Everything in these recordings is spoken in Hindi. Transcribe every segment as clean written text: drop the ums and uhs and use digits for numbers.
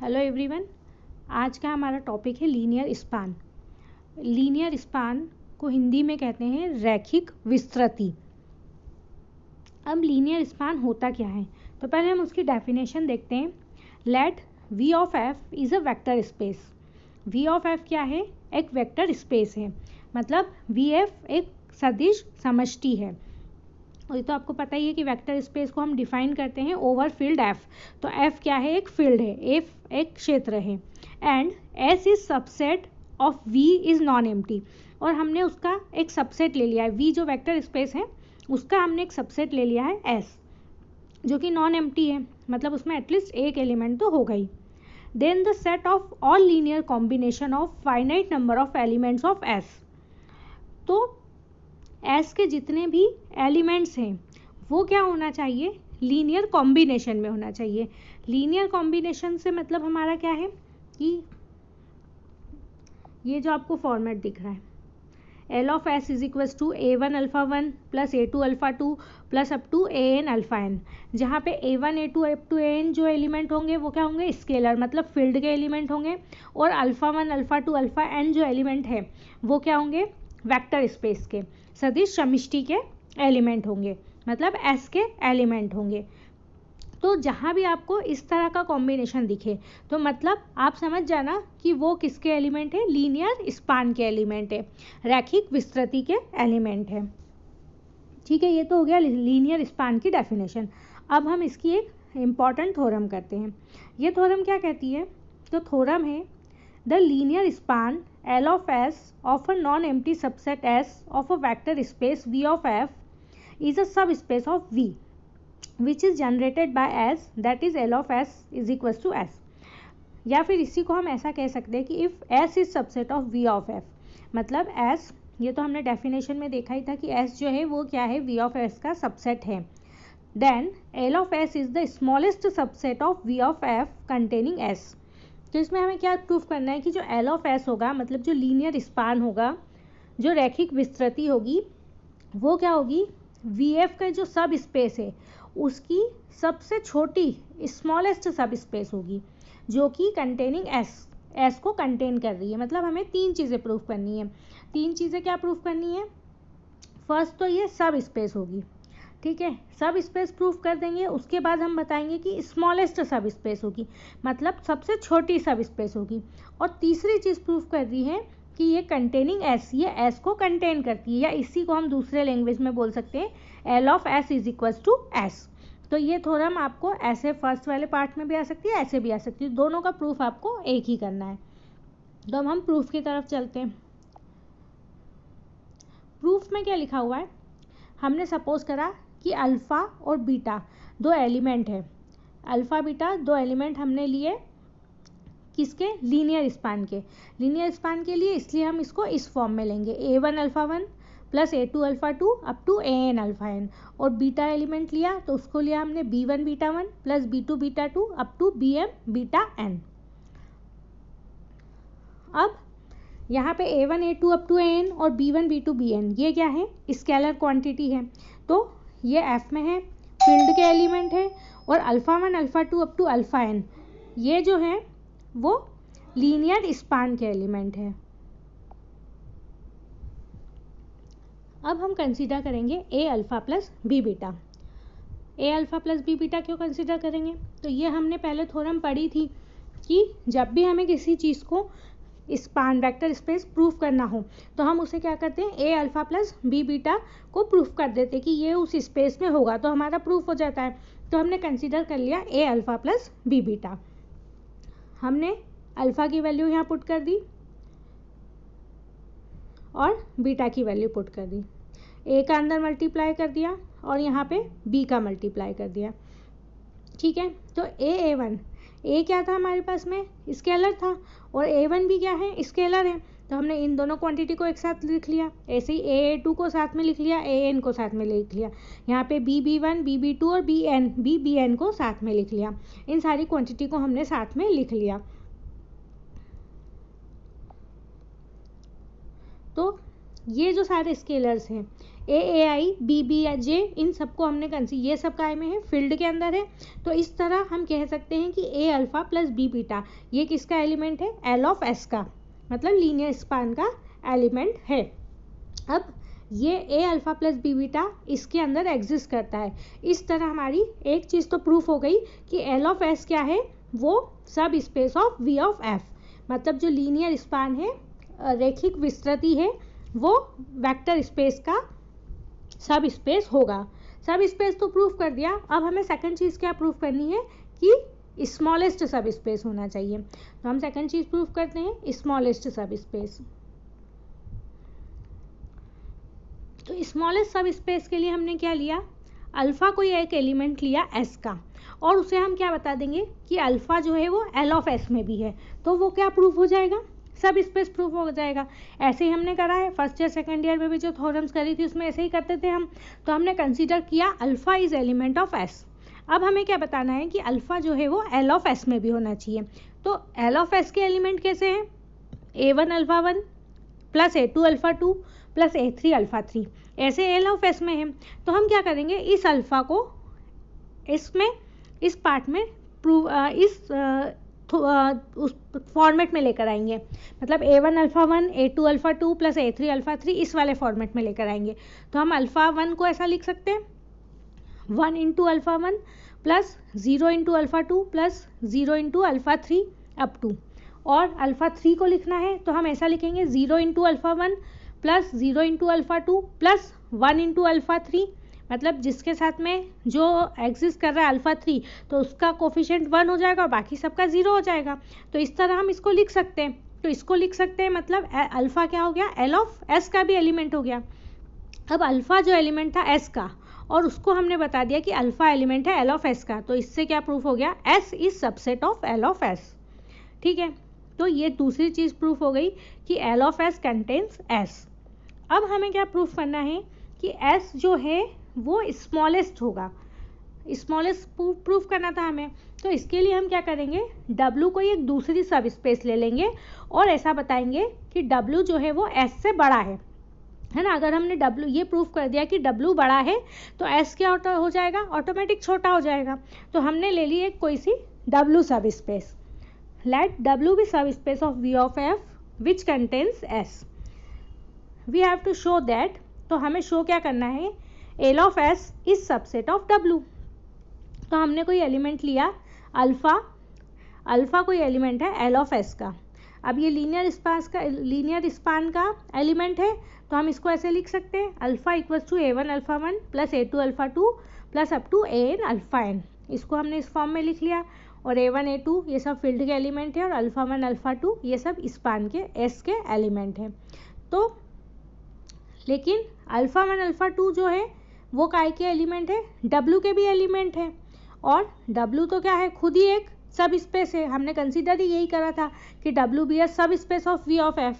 हेलो एवरीवन, आज का हमारा टॉपिक है लीनियर स्पान। लीनियर स्पान को हिंदी में कहते हैं रैखिक विस्तृति। अब लीनियर स्पान होता क्या है, तो पहले हम उसकी डेफिनेशन देखते हैं। Let V of F is a vector space. V of F क्या है? एक वेक्टर स्पेस है, मतलब वी एफ एक सदिश समष्टि है। और ये तो आपको पता ही है कि वेक्टर स्पेस को हम डिफाइन करते हैं ओवर फील्ड एफ। तो एफ क्या है? एक फील्ड है, एफ एक क्षेत्र है। And S is subset of V is non empty. और हमने उसका एक सबसेट ले लिया है, वी जो वेक्टर स्पेस है उसका हमने एक सबसेट ले लिया है एस, जो कि नॉन एम्प्टी है, मतलब उसमें एटलीस्ट एक एलिमेंट तो होगा ही। Then the set of all linear combination of finite number of elements of S. तो एस के जितने भी एलिमेंट्स हैं वो क्या होना चाहिए? लीनियर कॉम्बिनेशन में होना चाहिए। लीनियर कॉम्बिनेशन से मतलब हमारा क्या है कि ये जो आपको फॉर्मेट दिख रहा है, L of S is equals to A1 alpha 1 plus A2 alpha 2 plus up to AN alpha n, जहाँ पे A1 A2 up to AN जो एलिमेंट होंगे वो क्या होंगे? स्केलर, मतलब फील्ड के एलिमेंट होंगे। और अल्फा 1 अल्फा 2 अल्फा n जो एलिमेंट है वो क्या होंगे? वेक्टर स्पेस के सदिश समष्टि के एलिमेंट होंगे, मतलब एस के एलिमेंट होंगे। तो जहाँ भी आपको इस तरह का कॉम्बिनेशन दिखे तो मतलब आप समझ जाना कि वो किसके एलिमेंट है? लीनियर स्पान के एलिमेंट है, रैखिक विस्तृति के एलिमेंट है। ठीक है, ये तो हो गया लीनियर स्पान की डेफिनेशन। अब हम इसकी एक इम्पॉर्टेंट थ्योरम करते हैं। ये थ्योरम क्या कहती है? तो थ्योरम है the linear span L of S of a non-empty subset S of a vector space V of F is a subspace of V which is generated by S, that is L of S is equals to S। या फिर इसी को हम ऐसा कह सकते हैं कि if S is subset of V of F, मतलब S, ये तो हमने डेफिनेशन में देखा ही था कि S जो है वो क्या है? V of S का सबसेट है। Then L of S is the smallest subset of V of F containing S। तो इसमें हमें क्या प्रूफ करना है कि जो L ऑफ S होगा, मतलब जो लीनियर स्पान होगा, जो रैखिक विस्तृति होगी, वो क्या होगी? VF का जो सब स्पेस है उसकी सबसे छोटी स्मॉलेस्ट सब स्पेस होगी, जो कि कंटेनिंग S को कंटेन कर रही है। मतलब हमें तीन चीज़ें प्रूफ करनी है। तीन चीज़ें क्या प्रूफ करनी है? फर्स्ट तो ये सब स्पेस होगी, ठीक है, सब स्पेस प्रूफ कर देंगे। उसके बाद हम बताएंगे कि स्मॉलेस्ट सब स्पेस होगी, मतलब सबसे छोटी सब स्पेस होगी। और तीसरी चीज़ प्रूफ कर रही है कि ये कंटेनिंग एस, ये एस को कंटेन करती है, या इसी को हम दूसरे लैंग्वेज में बोल सकते हैं L of S is equals to S. तो ये थ्योरम आपको ऐसे फर्स्ट वाले पार्ट में भी आ सकती है, ऐसे भी आ सकती है, दोनों का प्रूफ आपको एक ही करना है। तो अब हम प्रूफ की तरफ चलते हैं। प्रूफ में क्या लिखा हुआ है? हमने सपोज करा कि अल्फ़ा और बीटा दो एलिमेंट है। अल्फ़ा बीटा दो एलिमेंट हमने लिए किसके? लीनियर स्पान के। लीनियर स्पान के लिए इसलिए हम इसको इस फॉर्म में लेंगे, A1 alpha 1 plus A2 alpha 2 up to AN alpha n। और बीटा एलिमेंट लिया तो उसको लिया हमने B1 beta 1 plus B2 beta 2 up to BM beta n। अब यहाँ पे A1 A2 up to AN और B1 B2 BN ये क्या है? स्केलर क्वांटिटी है। तो ये F में है, फील्ड के एलिमेंट है। और alpha 1 alpha 2 up to alpha n ये जो है वो लीनियर स्पान के एलिमेंट है। अब हम कंसीडर करेंगे A alpha plus B beta. A alpha plus B beta क्यों कंसीडर करेंगे? तो ये हमने पहले थ्योरम पढ़ी थी कि जब भी हमें किसी चीज़ को स्पान वेक्टर स्पेस प्रूफ करना हो तो हम उसे क्या करते हैं? A alpha plus B beta को प्रूफ कर देते कि ये उस स्पेस में होगा, तो हमारा प्रूफ हो जाता है। तो हमने कंसीडर कर लिया A alpha plus B beta. हमने अल्फ़ा की वैल्यू यहाँ पुट कर दी और बीटा की वैल्यू पुट कर दी। A का अंदर मल्टीप्लाई कर दिया और यहाँ पे B का मल्टीप्लाई कर दिया, ठीक है। तो A1 A क्या था हमारे पास में? स्केलर था, और A1 भी क्या है? स्केलर है। तो हमने इन दोनों क्वांटिटी को एक साथ लिख लिया। ऐसे ही A2 को साथ में लिख लिया, AN को साथ में लिख लिया। यहाँ पे BB1 BB2 और BBN को साथ में लिख लिया। इन सारी क्वांटिटी को हमने साथ में लिख लिया। तो ये जो सारे स्केलर्स हैं AI BB J इन सबको हमने ये सब काय में है, फील्ड के अंदर है। तो इस तरह हम कह सकते हैं कि A alpha plus B beta ये किसका एलिमेंट है, L ऑफ S का, मतलब लीनियर स्पान का एलिमेंट है। अब ये A alpha plus B beta इसके अंदर एग्जिस्ट करता है। इस तरह हमारी एक चीज़ तो प्रूफ हो गई कि L ऑफ S क्या है, वो सब space of V of F, मतलब जो लीनियर स्पान है, रैखिक विस्तृति है, वो वेक्टर स्पेस का सब स्पेस होगा। सब स्पेस तो प्रूफ कर दिया। अब हमें सेकंड चीज़ क्या प्रूफ करनी है कि स्मॉलेस्ट सब स्पेस होना चाहिए। तो हम सेकंड चीज़ प्रूफ करते हैं, स्मॉलेस्ट सब स्पेस। तो स्मॉलेस्ट सब स्पेस के लिए हमने क्या लिया, अल्फ़ा कोई एक एलिमेंट लिया S का, और उसे हम क्या बता देंगे कि अल्फ़ा जो है वो L ऑफ S में भी है, तो वो क्या प्रूफ हो जाएगा, सब स्पेस प्रूफ हो जाएगा। ऐसे ही हमने करा है फर्स्ट ईयर सेकंड ईयर में भी, जो थ्योरम्स करी थी उसमें ऐसे ही करते थे हम। तो हमने कंसीडर किया alpha is element of S। अब हमें क्या बताना है कि अल्फ़ा जो है वो L ऑफ S में भी होना चाहिए। तो L ऑफ S के एलिमेंट कैसे हैं, A1 alpha 1 plus A2 alpha 2 plus A3 alpha 3, ऐसे L ऑफ S में है। तो हम क्या करेंगे, इस अल्फ़ा को इसमें इस पार्ट में प्रूव उस फॉर्मेट में लेकर आएंगे, मतलब A1 alpha 1 A2 alpha 2 plus A3 alpha 3 इस वाले फॉर्मेट में लेकर आएंगे। तो हम अल्फ़ा 1 को ऐसा लिख सकते हैं 1 into alpha 1 plus 0 into alpha 2 plus 0 into alpha 3 up to, और अल्फ़ा 3 को लिखना है तो हम ऐसा लिखेंगे 0 into alpha 1 plus 0 into alpha 2 plus 1 into alpha 3, मतलब जिसके साथ में जो एग्जिस्ट कर रहा है अल्फ़ा 3, तो उसका कोफिशिएंट 1 हो जाएगा और बाकी सबका 0 हो जाएगा। तो इस तरह हम इसको लिख सकते हैं। तो इसको लिख सकते हैं, मतलब अल्फ़ा क्या हो गया, L ऑफ S का भी एलिमेंट हो गया। अब अल्फ़ा जो एलिमेंट था S का, और उसको हमने बता दिया कि अल्फ़ा एलिमेंट है L ऑफ S का, तो इससे क्या प्रूफ हो गया, S is subset of L of S। ठीक है, तो ये दूसरी चीज़ प्रूफ हो गई कि L of S contains S। अब हमें क्या प्रूफ करना है कि S जो है वो स्मॉलेस्ट होगा, स्मॉलेस्ट प्रूफ करना था हमें। तो इसके लिए हम क्या करेंगे, W को एक दूसरी सब स्पेस ले लेंगे और ऐसा बताएंगे कि W जो है वो S से बड़ा है ना। अगर हमने W ये प्रूफ कर दिया कि W बड़ा है तो S क्या हो जाएगा, ऑटोमेटिक छोटा हो जाएगा। तो हमने ले ली एक कोई सी W subspace, let W be subspace of V of F which contains S। We have to show that, तो हमें शो क्या करना है, L of S is subset of W। तो हमने कोई एलिमेंट लिया अल्फ़ा कोई एलिमेंट है L ऑफ S का। अब ये लीनियर स्पान का एलिमेंट है, तो हम इसको ऐसे लिख सकते हैं alpha equals to A1 alpha 1 plus A2 alpha 2 plus up to AN alpha n। इसको हमने इस फॉर्म में लिख लिया, और A1 A2 ये सब फील्ड के एलिमेंट है, और अल्फ़ा 1 अल्फ़ा 2 ये सब स्पान के S के एलिमेंट हैं। तो लेकिन अल्फ़ा 1 अल्फ़ा 2 जो है वो काय के एलिमेंट है, W के भी एलिमेंट है, और W तो क्या है, खुद ही एक सब स्पेस है। हमने कंसीडर ही यही करा था कि W बी ए सब space of V of F।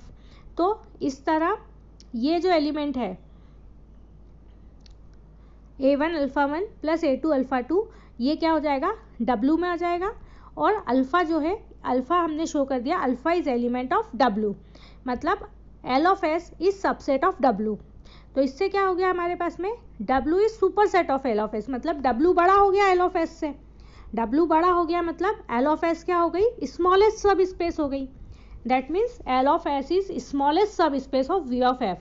तो इस तरह ये जो एलिमेंट है A1 alpha 1 plus A2 alpha 2 ये क्या हो जाएगा, W में आ जाएगा। और अल्फ़ा जो है, अल्फ़ा हमने शो कर दिया alpha is element of W, मतलब L of S is subset of W। तो इससे क्या हो गया हमारे पास में, W is super set of L of S, मतलब W बड़ा हो गया L ऑफ S से। W बड़ा हो गया मतलब L ऑफ S क्या हो गई, स्मॉलेस्ट सब स्पेस हो गई। That means L of S is smallest subspace of V of F।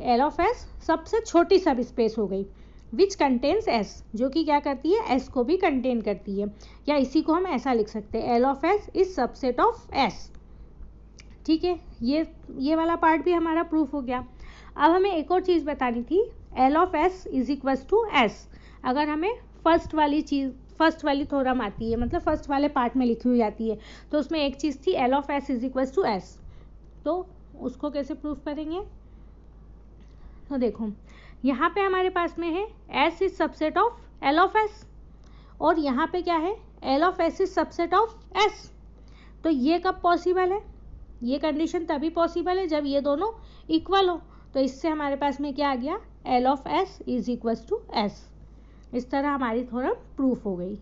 L of S सबसे छोटी सब स्पेस हो गई, विच कंटेन्स S, जो कि क्या करती है, S को भी कंटेन करती है। या इसी को हम ऐसा लिख सकते हैं L of S is subset of S। ठीक है, ये वाला पार्ट भी हमारा प्रूफ हो गया। अब हमें एक और चीज़ बतानी थी, L of S is equals to S। अगर हमें फर्स्ट वाली थ्योरम आती है, मतलब फर्स्ट वाले पार्ट में लिखी हुई आती है, तो उसमें एक चीज़ थी L of S is equals to S। तो उसको कैसे प्रूफ करेंगे, तो देखो यहाँ पे हमारे पास में है S is subset of L of S, और यहाँ पे क्या है, L of S is subset of S। तो ये कब पॉसिबल है, ये कंडीशन तभी पॉसिबल है जब ये दोनों इक्वल हो। तो इससे हमारे पास में क्या आ गया, L of S is equals to S। इस तरह हमारी थ्योरम प्रूफ हो गई।